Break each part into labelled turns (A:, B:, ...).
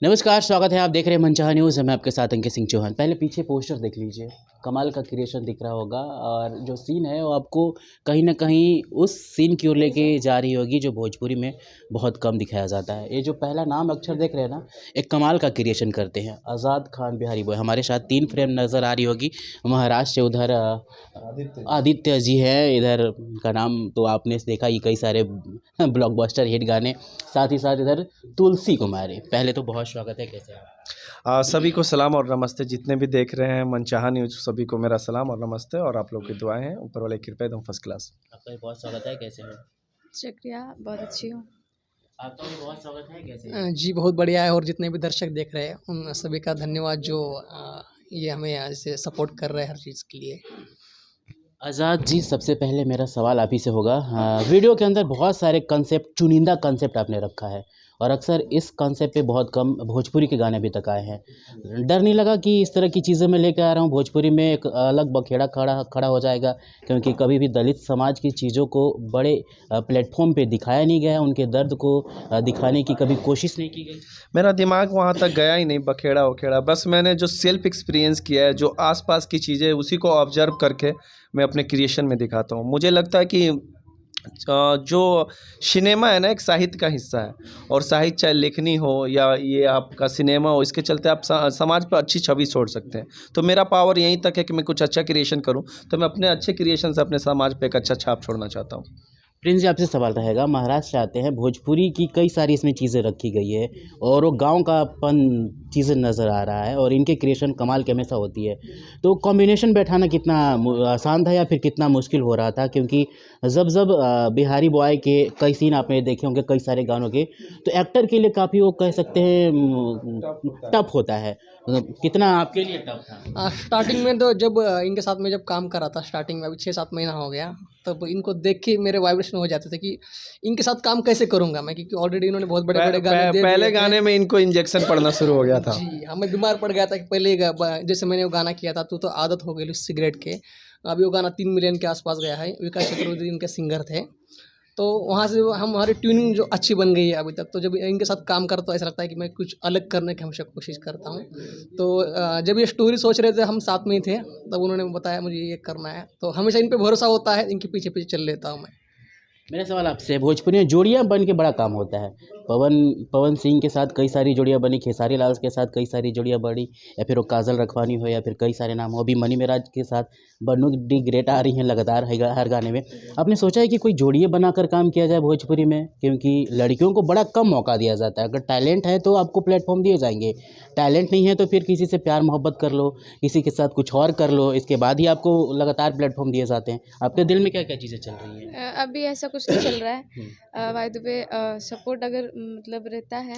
A: नमस्कार, स्वागत है। आप देख रहे हैं मनचाहा न्यूज़। मैं आपके साथ अंकित सिंह चौहान। पहले पीछे पोस्टर देख लीजिए, कमाल का क्रिएशन दिख रहा होगा और जो सीन है वो आपको कहीं न कहीं उस सीन की ओर लेके जा रही होगी जो भोजपुरी में बहुत कम दिखाया जाता है। ये जो पहला नाम अक्षर देख रहे हैं ना, एक कमाल का क्रिएशन करते हैं। आज़ाद खान बिहारी बॉय हमारे साथ 3 फ्रेम नज़र आ रही होगी। महाराष्ट्र से उधर आदित्य जी हैं, इधर उनका नाम तो आपने देखा ही, कई सारे ब्लॉकबस्टर हिट गाने, साथ ही साथ इधर तुलसी कुमारी। पहले तो बहुत स्वागत है, कैसे हैं आप?
B: सभी को सलाम और नमस्ते। जितने भी देख रहे हैं मनचाहा न्यूज़, सभी को मेरा सलाम और नमस्ते। और आप लोग की दुआएं हैं, ऊपर वाले की कृपा, एकदम फर्स्ट क्लास।
A: आपका भी बहुत स्वागत है, कैसे हैं?
C: शुक्रिया, बहुत अच्छी हूँ।
A: आपका भी बहुत स्वागत है, कैसे हैं?
D: जी बहुत बढ़िया है। और जितने भी दर्शक देख रहे हैं उन सभी का धन्यवाद जो ये हमें ऐसे सपोर्ट कर रहे हैं हर चीज़ के लिए।
A: आज़ाद जी, सबसे पहले मेरा सवाल आप ही से होगा। वीडियो के अंदर बहुत सारे कंसेप्ट, चुनिंदा कंसेप्ट आपने रखा है और अक्सर इस कंसेप्ट पे बहुत कम भोजपुरी के गाने अभी तक आए हैं। डर नहीं लगा कि इस तरह की चीज़ें मैं लेकर आ रहा हूँ, भोजपुरी में एक अलग बखेड़ा खड़ा खड़ा हो जाएगा? क्योंकि कभी भी दलित समाज की चीज़ों को बड़े प्लेटफॉर्म पे दिखाया नहीं गया, उनके दर्द को दिखाने की कभी कोशिश नहीं की गई।
B: मेरा दिमाग वहाँ तक गया ही नहीं बखेड़ा वखेड़ा। बस मैंने जो सेल्फ एक्सपीरियंस किया है, जो आसपास की चीज़ें, उसी को ऑब्जर्व करके मैं अपने क्रिएशन में दिखाता हूँ। मुझे लगता है कि जो सिनेमा है ना, एक साहित्य का हिस्सा है। और साहित्य चाहे लेखनी हो या ये आपका सिनेमा हो, इसके चलते आप समाज पर अच्छी छवि छोड़ सकते हैं। तो मेरा पावर यहीं तक है कि मैं कुछ अच्छा क्रिएशन करूं, तो मैं अपने अच्छे क्रिएशन से अपने समाज पे एक अच्छा छाप छोड़ना चाहता हूं।
A: प्रिंस जी, आपसे सवाल रहेगा। महाराष्ट्र से आते हैं, भोजपुरी की कई सारी इसमें चीज़ें रखी गई है और वो गांव कापन चीज़ें नज़र आ रहा है और इनके क्रिएशन कमाल की हमेशा होती है। तो कॉम्बिनेशन बैठाना कितना आसान था या फिर कितना मुश्किल हो रहा था? क्योंकि जब जब बिहारी बॉय के कई सीन आपने देखे होंगे, कई सारे गानों के, तो एक्टर के लिए काफ़ी, वो कह सकते हैं, टफ होता है। कितना आपके लिए टफ था?
D: स्टार्टिंग में तो जब इनके साथ में जब काम कर रहा था, स्टार्टिंग में अभी 6-7 महीना हो गया, तब इनको देख के मेरे वाइब्रेशन हो जाते थे कि इनके साथ काम कैसे करूँगा मैं, क्योंकि ऑलरेडी इन्होंने बहुत बड़े-बड़े गाने दे
B: पहले
D: दिए थे।
B: गाने में इनको इंजेक्शन पड़ना शुरू हो गया था।
D: जी, हाँ, मैं बीमार पड़ गया था कि पहले जैसे मैंने वो गाना किया था, तू तो आदत हो गई उस सिगरेट के। अभी वो गाना 3 मिलियन के आसपास गया है। विकास चक्रवर्ती इनके सिंगर थे। तो वहाँ से हमारी ट्यूनिंग जो अच्छी बन गई है अभी तक। तो जब इनके साथ काम करता हूँ, ऐसा लगता है कि मैं कुछ अलग करने की हमेशा कोशिश करता हूँ। तो जब ये स्टोरी सोच रहे थे, हम साथ में ही थे, तब उन्होंने बताया मुझे ये करना है, तो हमेशा इन पे भरोसा होता है, इनके पीछे-पीछे चल लेता हूँ मैं।
A: मेरा सवाल आपसे, भोजपुरी में जोड़ियाँ बन के बड़ा काम होता है। पवन सिंह के साथ कई सारी जोड़ियाँ बनी, खेसारी लाल के साथ कई सारी जोड़ियाँ बनी, या फिर वो काजल रखवानी हो, या फिर कई सारे नाम हो। अभी मनी मेराज के साथ बन्नू डी ग्रेट आ रही हैं लगातार हर गाने में। आपने सोचा है कि कोई जोड़ियाँ बनाकर काम किया जाए भोजपुरी में? क्योंकि लड़कियों को बड़ा कम मौका दिया जाता है। अगर टैलेंट है तो आपको प्लेटफॉर्म दिए जाएंगे, टैलेंट नहीं है तो फिर किसी से प्यार मोहब्बत कर लो, किसी के साथ कुछ और कर लो, इसके बाद ही आपको लगातार प्लेटफॉर्म दिए जाते हैं। आपके दिल में क्या क्या चीज़ें चल रही हैं?
C: अभी ऐसा कुछ नहीं चल रहा है। बाय द वे, सपोर्ट अगर मतलब रहता है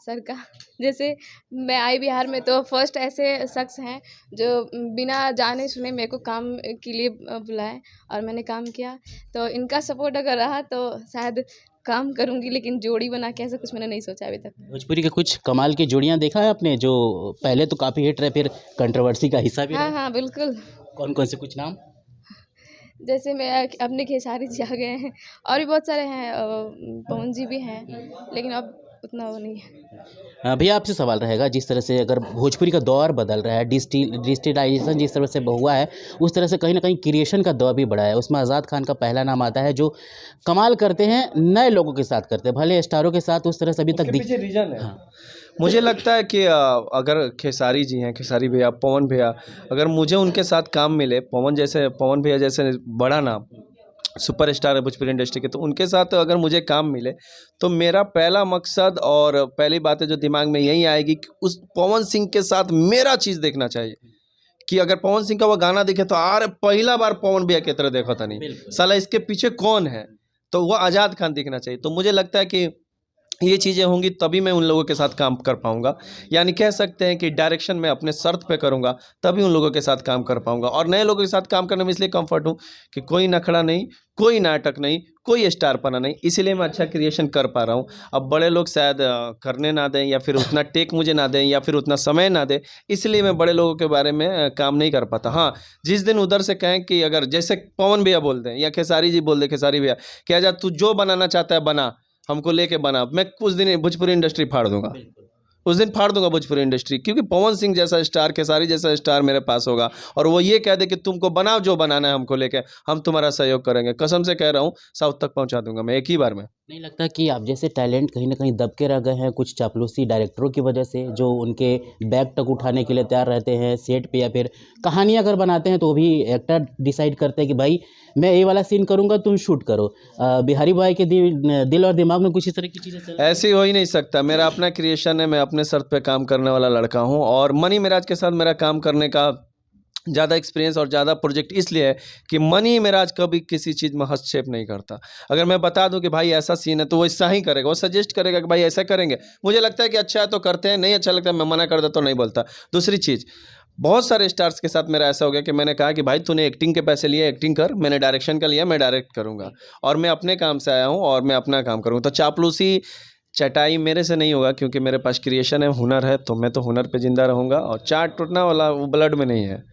C: सर का जैसे मैं आई बिहार में, तो फर्स्ट ऐसे शख्स हैं जो बिना जाने सुने मेरे को काम के लिए बुलाए और मैंने काम किया। तो इनका सपोर्ट अगर रहा तो शायद काम करूँगी, लेकिन जोड़ी बना के ऐसा कुछ मैंने नहीं सोचा अभी तक।
A: भोजपुरी के कुछ कमाल की जोड़ियाँ देखा है आपने, जो पहले तो काफ़ी हिट रहे, फिर कंट्रोवर्सी का हिस्सा भी
C: हाँ
A: रहे?
C: हाँ, बिल्कुल।
A: कौन कौन से कुछ नाम?
C: जैसे मैं अपने खेसारी जी आ गए हैं और भी बहुत सारे हैं, पवन जी भी हैं, लेकिन अब उतना वो नहीं है।
A: भैया, आपसे सवाल रहेगा। जिस तरह से अगर भोजपुरी का दौर बदल रहा है, डिजिटलाइजेशन जिस तरह से हुआ है, उस तरह से कहीं ना कहीं क्रिएशन का दौर भी बढ़ा है। उसमें आज़ाद खान का पहला नाम आता है, जो कमाल करते हैं, नए लोगों के साथ करते हैं, भले स्टारों के साथ उस तरह से अभी तक
B: पीछे रीजन है।
A: हाँ।
B: मुझे लगता है कि अगर खेसारी जी हैं, खेसारी भैया, पवन भैया, अगर मुझे उनके साथ काम मिले, पवन भैया जैसे बड़ा नाम सुपरस्टार है भोजपुरी इंडस्ट्री के, तो उनके साथ अगर मुझे काम मिले, तो मेरा पहला मकसद और पहली बात है जो दिमाग में यही आएगी कि उस पवन सिंह के साथ मेरा चीज़ देखना चाहिए। कि अगर पवन सिंह का वो गाना दिखे तो अरे पहला बार पवन भैया की तरह देखा था, नहीं साला इसके पीछे कौन है, तो वो आज़ाद खान दिखना चाहिए। तो मुझे लगता है कि ये चीज़ें होंगी तभी मैं उन लोगों के साथ काम कर पाऊंगा। यानी कह सकते हैं कि डायरेक्शन में अपने शर्त पे करूंगा, तभी उन लोगों के साथ काम कर पाऊंगा। और नए लोगों के साथ काम करने में इसलिए कंफर्ट हूँ कि कोई नखड़ा नहीं, कोई नाटक नहीं, कोई स्टार पना नहीं, इसीलिए मैं अच्छा क्रिएशन कर पा रहा हूँ। अब बड़े लोग शायद करने ना दें, या फिर उतना टेक मुझे ना दें, या फिर उतना समय ना दें, इसलिए मैं बड़े लोगों के बारे में काम नहीं कर पाता। हाँ, जिस दिन उधर से कहें कि अगर जैसे पवन भैया बोल दें या खेसारी जी बोल दें, खेसारी भैया क्या जा तू जो बनाना चाहता है बना, हमको लेके बना, मैं कुछ दिन भोजपुरी इंडस्ट्री फाड़ दूंगा। उस दिन फाड़ दूंगा भोजपुरी इंडस्ट्री, क्योंकि पवन सिंह जैसा स्टार, खेसारी जैसा स्टार मेरे पास होगा और वो ये कह दे कि तुमको बनाओ जो बनाना है हमको लेके, हम तुम्हारा सहयोग करेंगे। कसम से कह रहा हूँ, साउथ तक पहुंचा दूंगा मैं एक ही बार में।
A: नहीं लगता कि आप जैसे टैलेंट कहीं न कहीं दब के रह गए हैं कुछ चापलूसी डायरेक्टरों की वजह से, जो उनके बैग तक उठाने के लिए तैयार रहते हैं सेट पे, या फिर कहानी अगर बनाते हैं तो वो भी एक्टर डिसाइड करते हैं कि भाई मैं ये वाला सीन करूँगा तुम शूट करो। बिहारी बॉय के दिल और दिमाग में कुछ इस तरह की चीज़ें चल रही हैं?
B: ऐसे हो ही नहीं सकता, मेरा अपना क्रिएशन है, मैं अपने शर्त पे काम करने वाला लड़का हूँ। और मनी मिराज के साथ मेरा काम करने का ज़्यादा एक्सपीरियंस और ज़्यादा प्रोजेक्ट इसलिए है कि मनी मिराज कभी किसी चीज़ में हस्तक्षेप नहीं करता। अगर मैं बता दूं कि भाई ऐसा सीन है तो वो ऐसा ही करेगा, वो सजेस्ट करेगा कि भाई ऐसा करेंगे, मुझे लगता है कि अच्छा है तो करते हैं, नहीं अच्छा लगता है मैं मना कर देता तो नहीं बोलता। दूसरी चीज़, बहुत सारे स्टार्स के साथ मेरा ऐसा हो गया कि मैंने कहा कि भाई तूने एक्टिंग के पैसे लिए, एक्टिंग कर, मैंने डायरेक्शन का लिया, मैं डायरेक्ट करूँगा और मैं अपने काम से आया हूँ और मैं अपना काम करूँगा। तो चापलूसी चटाई मेरे से नहीं होगा, क्योंकि मेरे पास क्रिएशन है, हुनर है, तो मैं तो हुनर पे ज़िंदा रहूँगा और चाट टूटना वाला वो ब्लड में नहीं है।